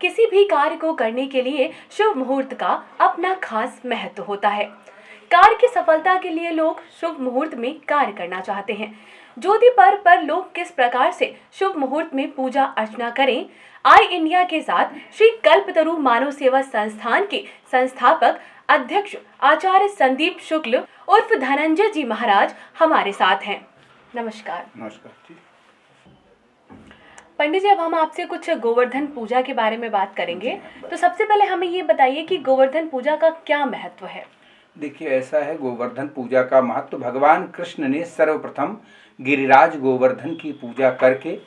किसी भी कार्य को करने के लिए शुभ मुहूर्त का अपना खास महत्व होता है। कार्य की सफलता के लिए लोग शुभ मुहूर्त में कार्य करना चाहते हैं। ज्योति पर्व पर लोग किस प्रकार से शुभ मुहूर्त में पूजा अर्चना करें, आई इंडिया के साथ श्री कल्पतरु मानव सेवा संस्थान के संस्थापक अध्यक्ष आचार्य संदीप शुक्ल उर्फ धनंजय जी महाराज हमारे साथ हैं। नमस्कार। नमस्कार जी। पंडित जी, अब हम आपसे कुछ गोवर्धन पूजा के बारे में बात करेंगे। तो सबसे पहले हमें ये बताइए कि गोवर्धन पूजा का क्या महत्व है। देखिए, ऐसा है, गोवर्धन पूजा का महत्व भगवान कृष्ण ने सर्वप्रथम गिरिराज गोवर्धन की पूजा करके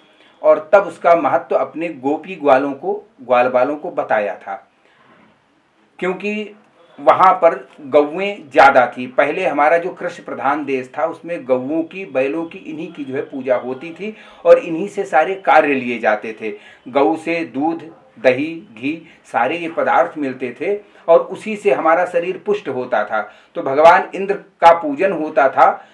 और तब उसका महत्व अपने गोपी ग्वाल बालों को बताया था, क्योंकि वहाँ पर गौएं ज़्यादा थी। पहले हमारा जो कृषि प्रधान देश था उसमें गौओं की, बैलों की, इन्हीं की जो है पूजा होती थी और इन्हीं से सारे कार्य लिए जाते थे। गौ से दूध, दही, घी सारे ये पदार्थ मिलते थे और उसी से हमारा शरीर पुष्ट होता था। तो भगवान इंद्र का पूजन होता था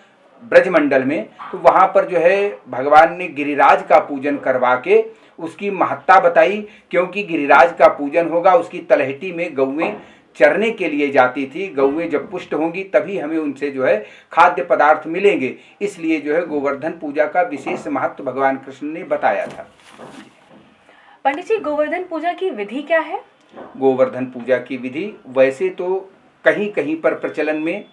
ब्रजमंडल में, तो वहाँ पर जो है भगवान ने गिरिराज का पूजन करवा के उसकी महत्ता बताई, क्योंकि गिरिराज का पूजन होगा, उसकी तलहटी में गौएं चरने के लिए जाती थी। गौएं जब पुष्ट होंगी तभी हमें उनसे जो है खाद्य पदार्थ मिलेंगे, इसलिए जो है गोवर्धन पूजा का विशेष महत्व भगवान कृष्ण ने बताया था। पंडित जी, गोवर्धन पूजा की विधि क्या है? गोवर्धन पूजा की विधि वैसे तो कहीं कहीं पर प्रचलन में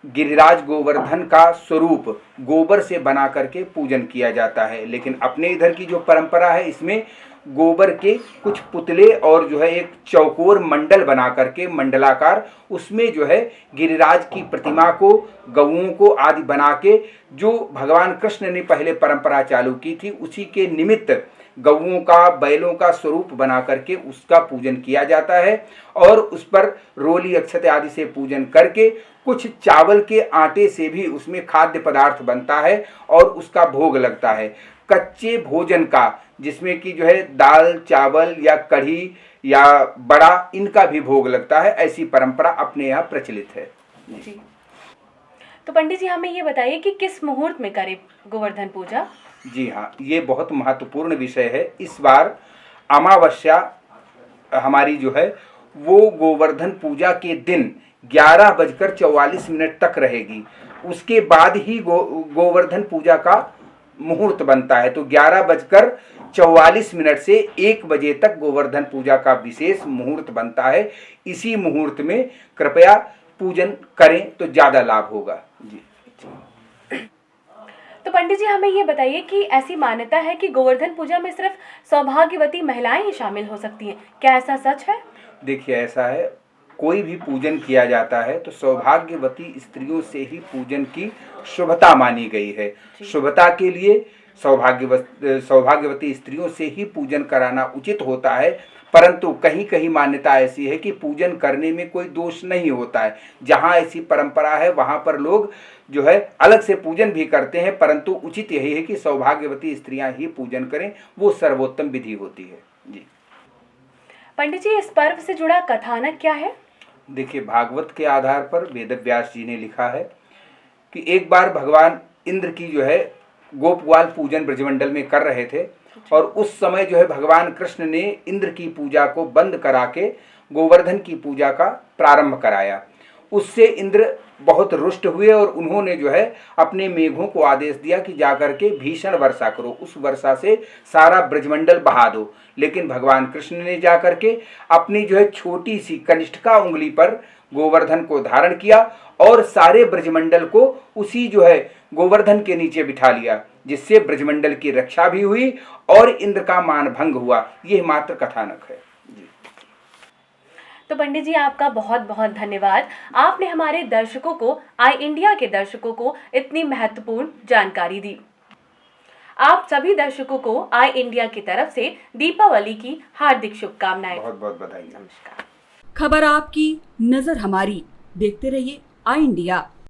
गिरिराज गोवर्धन का स्वरूप गोबर से बना करके पूजन किया जाता है, लेकिन अपने इधर की जो परंपरा है इसमें गोबर के कुछ पुतले और जो है एक चौकोर मंडल बना करके मंडलाकार, उसमें जो है गिरिराज की प्रतिमा को, गौओं को आदि बना के, जो भगवान कृष्ण ने पहले परंपरा चालू की थी उसी के निमित्त गौओं का, बैलों का स्वरूप बना करके उसका पूजन किया जाता है और उस पर रोली अक्षत आदि से पूजन करके कुछ चावल के आटे से भी उसमें खाद्य पदार्थ बनता है और उसका भोग लगता है। कच्चे भोजन का, जिसमें कि जो है दाल, चावल या कढ़ी या बड़ा, इनका भी भोग लगता है। ऐसी परंपरा अपने यहाँ प्रचलित है जी। तो पंडित जी, हमें ये बताइए कि किस मुहूर्त में करें गोवर्धन पूजा? जी हाँ, ये बहुत महत्वपूर्ण विषय है। इस बार अमावस्या हमारी जो है वो गोवर्धन पूजा के दिन 11:44 तक रहेगी। उसके बाद ही गोवर्धन पूजा का मुहूर्त बनता है। तो 11:44 से 1 बजे तक गोवर्धन पूजा का विशेष मुहूर्त बनता है। इसी मुहूर्त में कृपया पूजन करें तो ज़्यादा लाभ होगा जी। तो पंडित जी, हमें ये बताइए कि ऐसी मान्यता है कि गोवर्धन पूजा में सिर्फ सौभाग्यवती महिलाएं ही शामिल हो सकती हैं, क्या ऐसा सच है? देखिए, ऐसा है, कोई भी पूजन किया जाता है तो सौभाग्यवती स्त्रियों से ही पूजन की शुभता मानी गई है। शुभता के लिए सौभाग्यवती स्त्रियों से ही पूजन कराना उचित होता है, परंतु कहीं कहीं मान्यता ऐसी है कि पूजन करने में कोई दोष नहीं होता है। जहाँ ऐसी परंपरा है वहाँ पर लोग जो है अलग से पूजन भी करते हैं, परंतु उचित यही है कि सौभाग्यवती स्त्रियां ही पूजन करें, वो सर्वोत्तम विधि होती है जी। पंडित जी, इस पर्व से जुड़ा कथानक क्या है? देखिए, भागवत के आधार पर वेदव्यास जी ने लिखा है कि एक बार भगवान इंद्र की जो है गोपवाल पूजन ब्रजमंडल में कर रहे थे और उस समय जो है भगवान कृष्ण ने इंद्र की पूजा को बंद करा के गोवर्धन की पूजा का प्रारंभ कराया। उससे इंद्र बहुत रुष्ट हुए और उन्होंने जो है अपने मेघों को आदेश दिया कि जाकर के भीषण वर्षा करो, उस वर्षा से सारा ब्रजमंडल बहा दो। लेकिन भगवान कृष्ण ने जाकर के अपनी जो है छोटी सी कनिष्ठिका उंगली पर गोवर्धन को धारण किया और सारे ब्रजमंडल को उसी जो है गोवर्धन के नीचे बिठा लिया, जिससे ब्रजमंडल की रक्षा भी हुई और इंद्र का मान भंग हुआ। यह मात्र कथानक है जी। तो पंडित जी, आपका बहुत बहुत धन्यवाद। आपने हमारे दर्शकों को, आई इंडिया के दर्शकों को इतनी महत्वपूर्ण जानकारी दी। आप सभी दर्शकों को आई इंडिया की तरफ से दीपावली की हार्दिक शुभकामनाएं। बहुत बहुत बधाई। नमस्कार। खबर आपकी, नजर हमारी, देखते रहिए आई इंडिया।